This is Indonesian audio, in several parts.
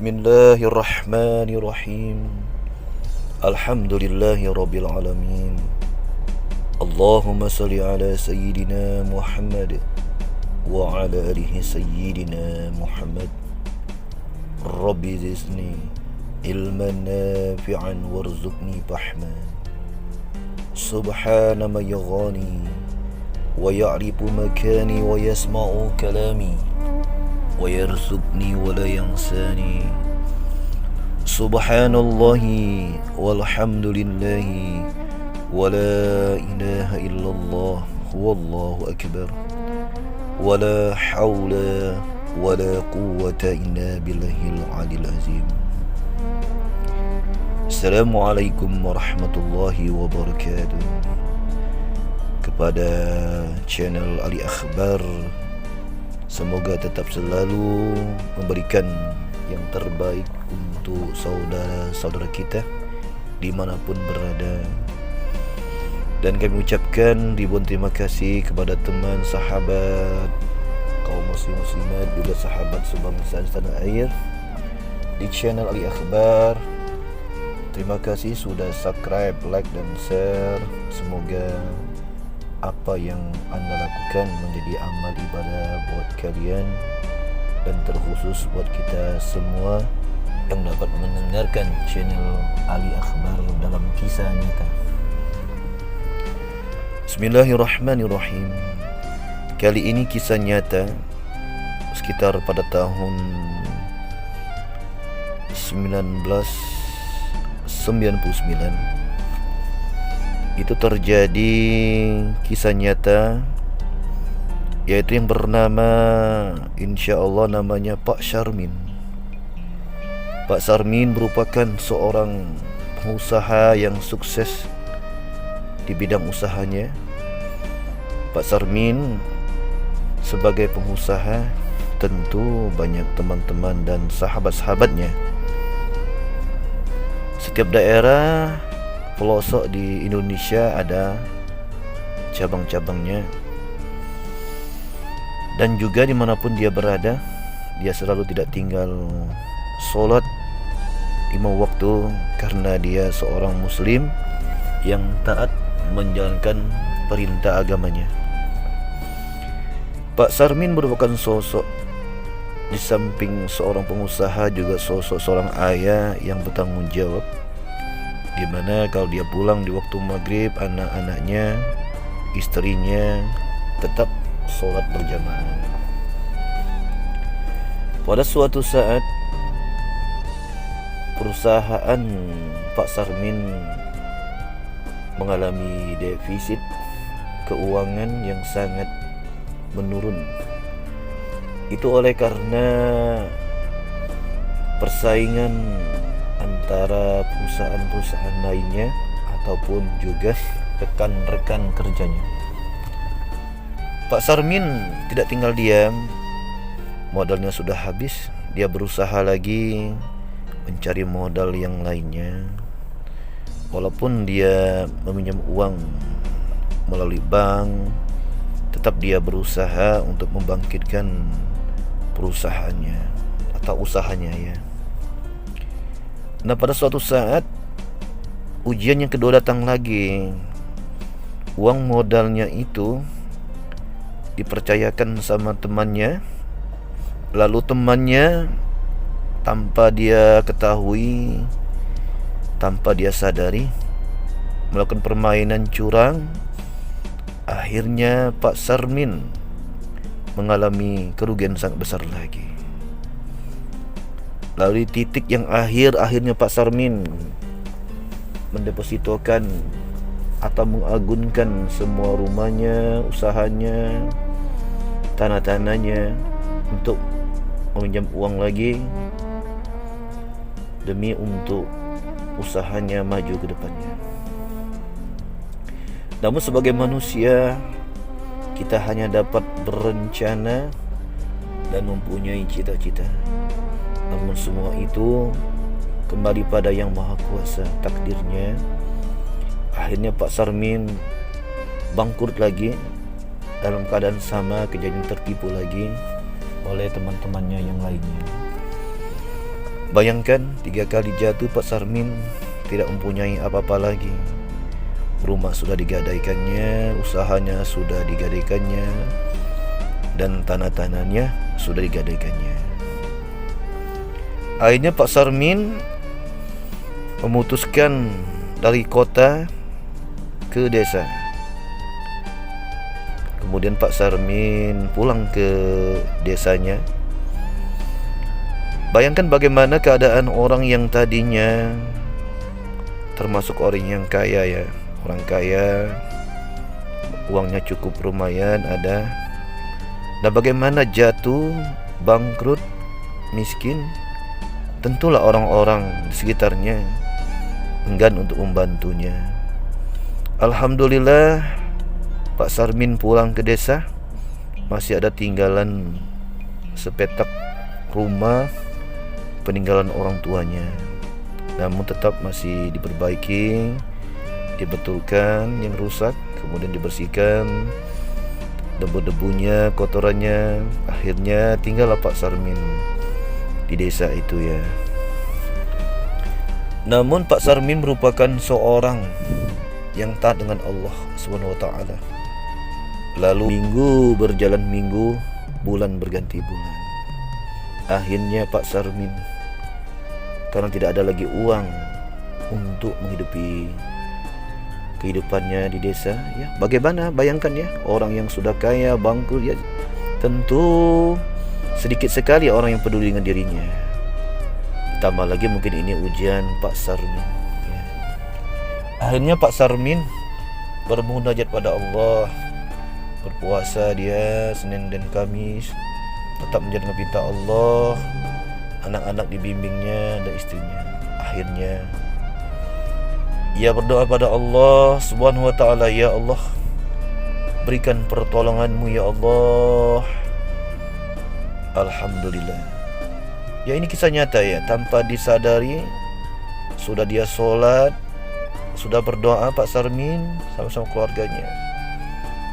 Bismillahirrahmanirrahim. Alhamdulillahi rabbil alamin. Allahumma salli ala sayyidina Muhammad wa ala alihi sayyidina Muhammad. Rabbi zidni ilman nafi'an warzuqni fahman. Subhana man yaghani wa ya'rifu makani wa yasma'u kalami wa yarzuqni wa la yansani. Subhanallahi walhamdulillahi wa la ilaha illallah wallahu akbar wa la hawla wa la quwwata illa billahil aliyil azim. Assalamualaikum warahmatullahi wabarakatuh. Kepada channel Ali Akhbar, semoga tetap selalu memberikan yang terbaik untuk saudara-saudara kita dimanapun berada. Dan kami ucapkan ribuan terima kasih kepada teman, sahabat, kaum muslim-muslimat, juga sahabat sebangsa tanah air di channel Ali Akhbar. Terima kasih sudah subscribe, like dan share. Semoga apa yang Anda lakukan menjadi amal ibadah buat kalian, dan terkhusus buat kita semua yang dapat mendengarkan channel Ali Akhbar dalam kisah nyata. Bismillahirrahmanirrahim. Kali ini kisah nyata sekitar pada tahun 1999. Itu terjadi kisah nyata, yaitu yang bernama, insyaallah namanya Pak Syarmin. Pak Syarmin merupakan seorang pengusaha yang sukses di bidang usahanya. Pak Syarmin sebagai pengusaha tentu banyak teman-teman dan sahabat-sahabatnya. Setiap daerah pelosok di Indonesia ada cabang-cabangnya, dan juga dimanapun dia berada, dia selalu tidak tinggal sholat 5 waktu, karena dia seorang muslim yang taat menjalankan perintah agamanya. Pak Syarmin merupakan sosok, di samping seorang pengusaha, juga sosok seorang ayah yang bertanggung jawab, di mana kalau dia pulang di waktu maghrib, anak-anaknya, istrinya tetap sholat berjamaah. Pada suatu saat, perusahaan Pak Syarmin mengalami defisit keuangan yang sangat menurun. Itu oleh karena persaingan antara perusahaan-perusahaan lainnya ataupun juga rekan-rekan kerjanya. Pak Syarmin tidak tinggal diam. Modalnya sudah habis, dia berusaha lagi mencari modal yang lainnya. Walaupun dia meminjam uang melalui bank, tetap dia berusaha untuk membangkitkan perusahaannya atau usahanya ya. Nah, pada suatu saat ujian yang kedua datang lagi. Uang modalnya itu dipercayakan sama temannya, lalu temannya tanpa dia ketahui, tanpa dia sadari, melakukan permainan curang. Akhirnya Pak Syarmin mengalami kerugian sangat besar lagi. Lalu di titik yang akhirnya Pak Syarmin mendepositokan atau mengagunkan semua rumahnya, usahanya, tanah-tanahnya untuk meminjam uang lagi demi untuk usahanya maju ke depannya. Namun sebagai manusia, kita hanya dapat berencana dan mempunyai cita-cita. Namun semua itu kembali pada Yang Maha Kuasa, takdirnya. Akhirnya Pak Syarmin bangkrut lagi, dalam keadaan sama, kejadian tertipu lagi oleh teman-temannya yang lainnya. Bayangkan 3 kali jatuh Pak Sarmin tidak mempunyai apa-apa lagi. Rumah sudah digadaikannya, usahanya sudah digadaikannya, dan tanah-tanahnya sudah digadaikannya. Akhirnya Pak Sarmin memutuskan dari kota ke desa. Kemudian Pak Sarmin pulang ke desanya. Bayangkan bagaimana keadaan orang yang tadinya termasuk orang yang kaya ya. Orang kaya, uangnya cukup lumayan ada. Nah bagaimana jatuh, bangkrut, miskin. Tentulah orang-orang di sekitarnya enggan untuk membantunya. Alhamdulillah Pak Sarmin pulang ke desa, masih ada tinggalan sepetak rumah peninggalan orang tuanya. Namun tetap masih diperbaiki, dibetulkan yang rusak, kemudian dibersihkan debu-debunya, kotorannya. Akhirnya tinggallah Pak Sarmin di desa itu ya. Namun Pak Sarmin merupakan seorang yang taat dengan Allah Subhanahu wa taala. Lalu minggu berjalan minggu, bulan berganti bulan. Akhirnya Pak Sarmin karena tidak ada lagi uang untuk menghidupi kehidupannya di desa ya. Bagaimana bayangkan ya, orang yang sudah kaya bangkrut ya, tentu sedikit sekali orang yang peduli dengan dirinya. Tambah lagi mungkin ini ujian Pak Sarmin ya. Akhirnya Pak Sarmin bermunajat pada Allah, berpuasa dia Senin dan Kamis, tetap menjalankan perintah Allah, anak-anak dibimbingnya dan istrinya. Akhirnya ia berdoa pada Allah Subhanahu wa taala, ya Allah, berikan pertolonganmu ya Allah. Alhamdulillah. Ya ini kisah nyata ya, tanpa disadari sudah dia sholat, sudah berdoa Pak Sarmin sama-sama keluarganya.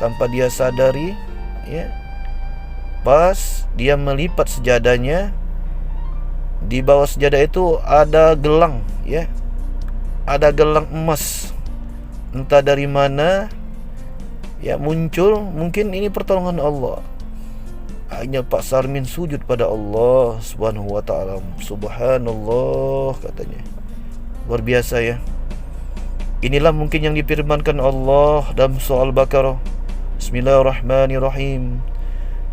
Tanpa dia sadari ya, pas dia melipat sejadahnya, di bawah sejadah itu ada gelang ya, ada gelang emas. Entah dari mana ya muncul, mungkin ini pertolongan Allah. Akhirnya Pak Sarmin sujud pada Allah Subhanahu wa taala. Subhanallah katanya. Luar biasa ya. Inilah mungkin yang difirmankan Allah dalam surah Al-Baqarah. Bismillahirrahmanirrahim.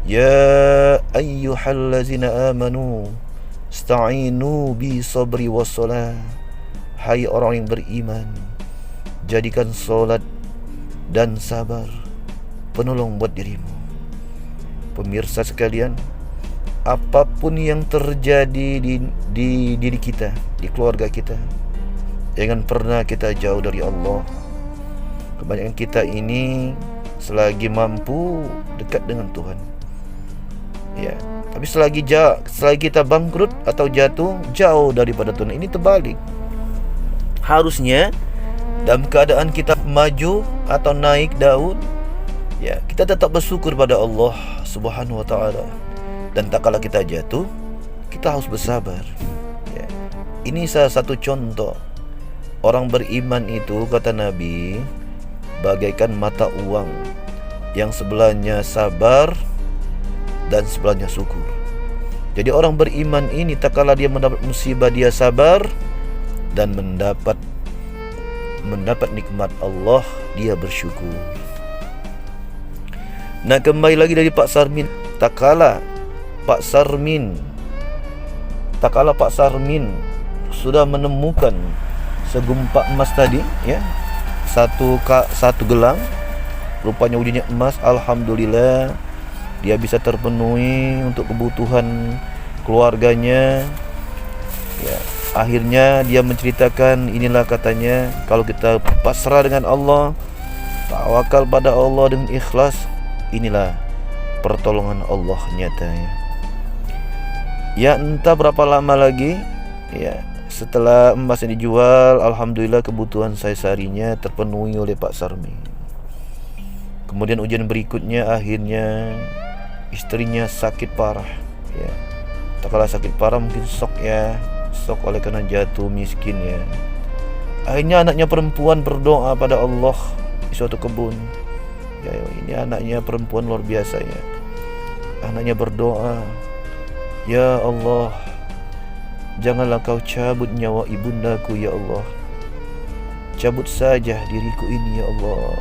Ya ayyuhallazina amanu Sta'inu bi sabri wassalah. Hai orang yang beriman, jadikan solat dan sabar penolong buat dirimu. Pemirsa sekalian, apapun yang terjadi di diri kita, di keluarga kita, jangan pernah kita jauh dari Allah. Kebanyakan kita ini selagi mampu dekat dengan Tuhan ya, tapi selagi kita bangkrut atau jatuh jauh daripada Tuhan. Ini terbalik. Harusnya dalam keadaan kita maju atau naik daun ya, kita tetap bersyukur pada Allah Subhanahu wa taala. Dan tak kala kita jatuh, kita harus bersabar ya. Ini salah satu contoh orang beriman itu, kata Nabi, bagaikan mata uang yang sebelahnya sabar dan sebelahnya syukur. Jadi orang beriman ini tak kala dia mendapat musibah dia sabar, dan mendapat nikmat Allah dia bersyukur. Nah kembali lagi dari Pak Sarmin, tak kala Pak Sarmin sudah menemukan segumpak emas tadi ya, satu gelang, rupanya ujinya emas. Alhamdulillah dia bisa terpenuhi untuk kebutuhan keluarganya ya. Akhirnya dia menceritakan, inilah katanya, kalau kita pasrah dengan Allah, tawakal pada Allah dengan ikhlas, inilah pertolongan Allah nyata ya. Ya entah berapa lama lagi ya, setelah emas yang dijual, alhamdulillah kebutuhan saya seharinya terpenuhi oleh Pak Sarmin. Kemudian ujian berikutnya, akhirnya istrinya sakit parah ya. Tak kala sakit parah mungkin shock ya, Sok oleh karena jatuh miskin ya, akhirnya anaknya perempuan berdoa pada Allah di suatu kebun. Ya, ini anaknya perempuan luar biasa ya. Anaknya berdoa, ya Allah, janganlah kau cabut nyawa ibundaku ya Allah. Cabut saja diriku ini ya Allah.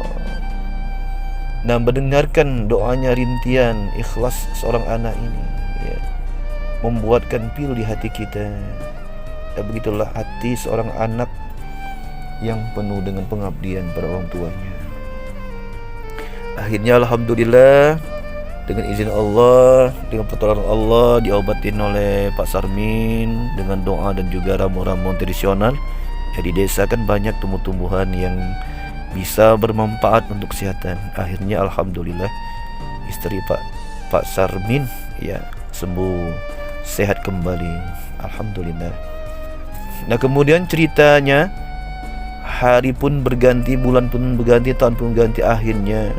Nah, mendengarkan doanya rintian ikhlas seorang anak ini ya, membuatkan pilu di hati kita. Ya, begitulah hati seorang anak yang penuh dengan pengabdian pada orang tuanya. Akhirnya alhamdulillah dengan izin Allah, dengan pertolongan Allah, diobatin oleh Pak Sarmin dengan doa dan juga ramuan-ramuan tradisional. Ya, di desa kan banyak tumbuh-tumbuhan yang bisa bermanfaat untuk kesehatan. Akhirnya alhamdulillah istri Pak Sarmin ya sembuh, sehat kembali, alhamdulillah. Nah, kemudian ceritanya hari pun berganti, bulan pun berganti, tahun pun berganti. Akhirnya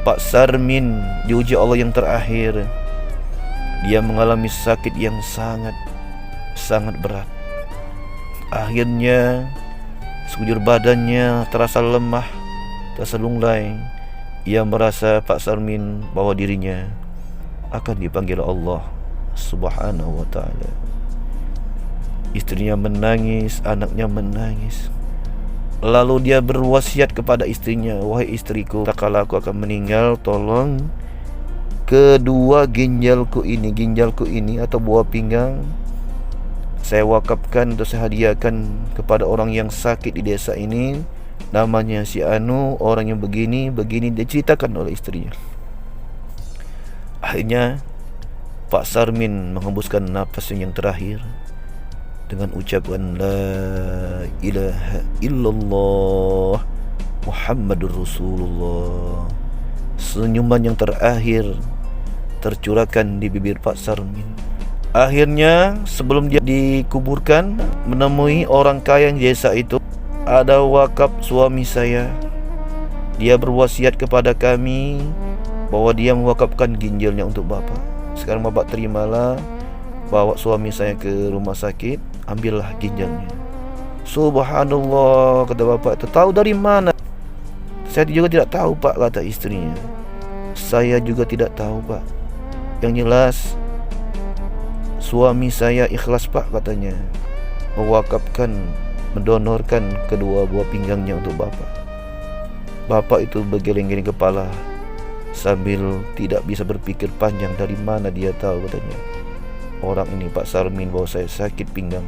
Pak Sarmin diuji Allah yang terakhir. Dia mengalami sakit yang sangat berat. Akhirnya sekujur badannya terasa lemah, terasa lunglai. Ia merasa Pak Sarmin bahwa dirinya akan dipanggil Allah Subhanahu wa ta'ala. Istrinya menangis, anaknya menangis. Lalu dia berwasiat kepada istrinya, wahai istriku, tak kala aku akan meninggal, tolong kedua ginjalku ini atau buah pinggang saya wakafkan atau saya hadiahkan kepada orang yang sakit di desa ini. Namanya si Anu, orang yang begini diceritakan oleh istrinya. Akhirnya Pak Sarmin menghembuskan nafas yang terakhir dengan ucapan la ilaha illallah Muhammadur Rasulullah. Senyuman yang terakhir tercurahkan di bibir Pak Sarmin. Akhirnya sebelum dia dikuburkan, menemui orang kaya di desa itu. Ada wakaf suami saya, dia berwasiat kepada kami bahwa dia mewakafkan ginjalnya untuk bapak. Sekarang bapak terimalah, bawa suami saya ke rumah sakit, ambillah ginjalnya. Subhanallah, kata bapak itu. Tahu dari mana? Saya juga tidak tahu pak, kata istrinya. Saya juga tidak tahu pak. Yang jelas suami saya ikhlas pak, katanya, mewakafkan, mendonorkan kedua buah pinggangnya untuk bapak. Bapak itu bergeleng-geleng kepala sambil tidak bisa berpikir panjang. Dari mana dia tahu, katanya, orang ini Pak Sarmin bahwa saya sakit pinggang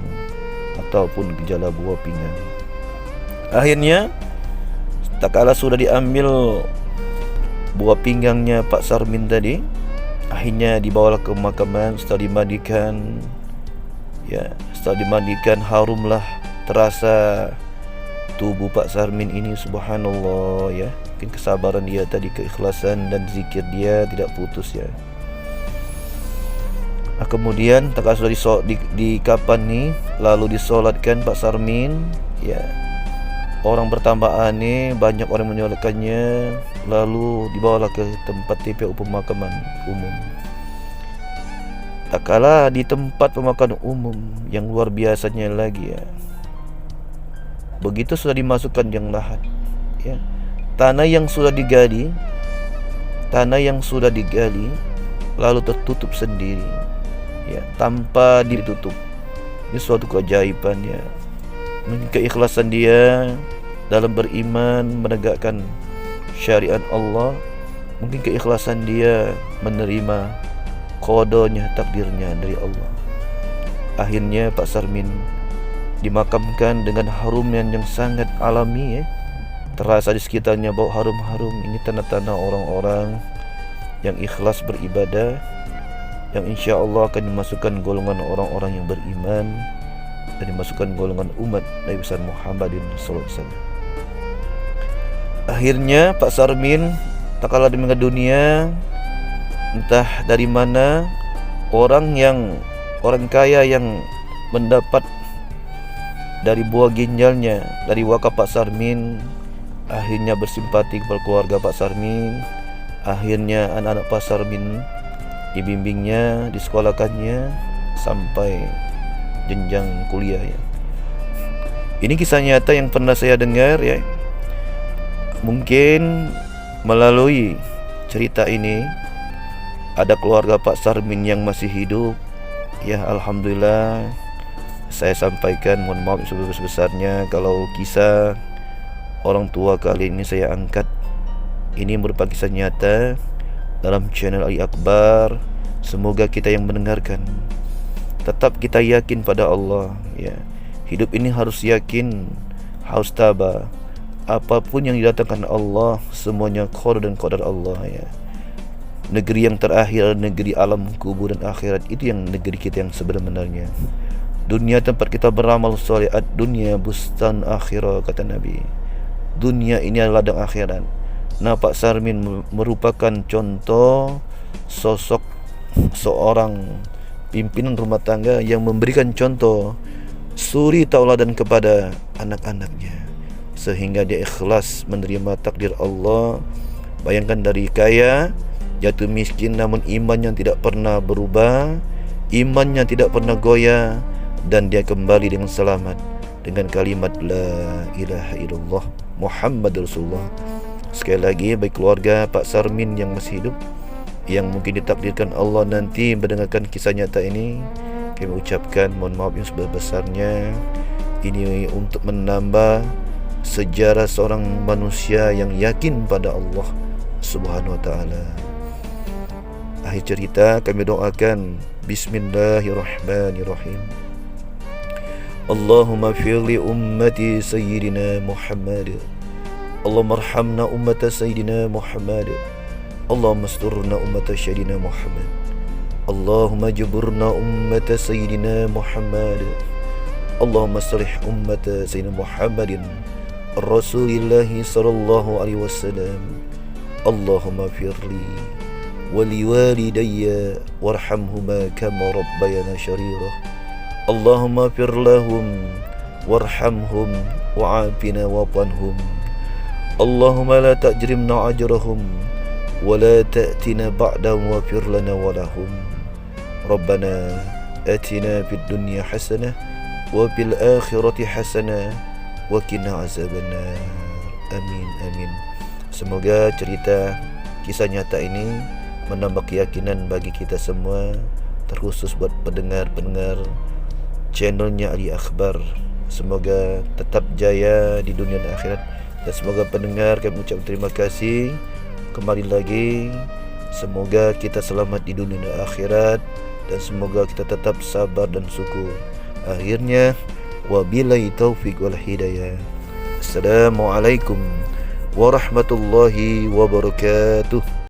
ataupun gejala buah pinggang. Akhirnya tak kala sudah diambil buah pinggangnya Pak Sarmin tadi, akhirnya dibawalah ke pemakaman. Setelah dimandikan, harumlah terasa tubuh Pak Sarmin ini. Subhanallah ya, mungkin kesabaran dia tadi, keikhlasan dan zikir dia tidak putus ya. Nah, kemudian tak sudah di kapan nih, lalu disolatkan Pak Sarmin ya. Orang bertambah aneh, banyak orang menyolatkannya. Lalu dibawalah ke tempat TPU pemakaman umum. Tak kala di tempat pemakaman umum yang luar biasanya lagi ya, begitu sudah dimasukkan yang lahat ya, tanah yang sudah digali lalu tertutup sendiri ya, tanpa ditutup. Ini suatu keajaiban ya. Mungkin keikhlasan dia dalam beriman, menegakkan syariat Allah, mungkin keikhlasan dia menerima qadanya, takdirnya dari Allah. Akhirnya Pak Sarmin dimakamkan dengan haruman yang sangat alami ya. Terasa di sekitarnya bau harum-harum. Ini tanda-tanda orang-orang yang ikhlas beribadah, yang insya Allah akan dimasukkan golongan orang-orang yang beriman dan dimasukkan golongan umat Nabi besar Muhammadin sallallahu alaihi wasallam. Akhirnya Pak Sarmin tak kala di meninggal dunia, entah dari mana orang kaya yang mendapat dari buah ginjalnya, dari wakaf Pak Sarmin, akhirnya bersimpati kepada keluarga Pak Sarmin. Akhirnya anak-anak Pak Sarmin dibimbingnya, disekolahkannya sampai jenjang kuliah ya. Ini kisah nyata yang pernah saya dengar ya. Mungkin melalui cerita ini ada keluarga Pak Sarmin yang masih hidup. Ya alhamdulillah, saya sampaikan mohon maaf sebesar-besarnya kalau kisah orang tua kali ini saya angkat. Ini merupakan kisah nyata dalam channel Ali Akbar. Semoga kita yang mendengarkan tetap kita yakin pada Allah ya. Hidup ini harus yakin, harus tabah. Apapun yang didatangkan Allah, semuanya qadar dan qadar Allah ya. Negeri yang terakhir, negeri alam kubur dan akhirat, itu yang negeri kita yang sebenarnya. Dunia tempat kita beramal soleh, dunia bustan akhirah, kata Nabi. Dunia ini adalah ladang akhirat. Nah, Pak Sarmin merupakan contoh sosok seorang pimpinan rumah tangga yang memberikan contoh suri tauladan kepada anak-anaknya, sehingga dia ikhlas menerima takdir Allah. Bayangkan dari kaya jatuh miskin, namun imannya tidak pernah berubah, imannya tidak pernah goyah, dan dia kembali dengan selamat dengan kalimat la ilaha illallah Muhammad Rasulullah. Sekali lagi, baik keluarga Pak Sarmin yang masih hidup, yang mungkin ditakdirkan Allah nanti mendengarkan kisah nyata ini, kami ucapkan mohon maaf yang sebesar-besarnya. Ini untuk menambah sejarah seorang manusia yang yakin pada Allah Subhanahu wa ta'ala. Akhir cerita kami doakan, bismillahirrahmanirrahim. Allahumma firli ummati sayyidina Muhammad. Allahumma arhamna ummata sayyidina Muhammad. Allahumma asturna ummata sayyidina Muhammad. Allahumma jaburna ummata sayyidina Muhammad. Allahumma aslih ummata sayyidina Muhammadin Rasulillahi sallallahu alaihi wasallam. Allahumma firli waliwalidayya warhamhuma kama rabbayana sharira. Allahumma fir lahum warhamhum wa'afina wa'fanhum. Allahumma la ta'jrimna ajrahum wa la ta'tina ba'dahum wafir lana wa lahum. Rabbana atina fid dunya hasanah wa fil akhirati hasanah wa qina azabannar. Amin amin. Semoga cerita kisah nyata ini menambah keyakinan bagi kita semua, terkhusus buat pendengar-pendengar channelnya Ali Akbar. Semoga tetap jaya di dunia dan akhirat, dan semoga pendengar kami ucap terima kasih. Kembali lagi, semoga kita selamat di dunia dan akhirat, dan semoga kita tetap sabar dan syukur. Akhirnya, wabillahi taufiq wal hidayah. Assalamualaikum warahmatullahi wabarakatuh.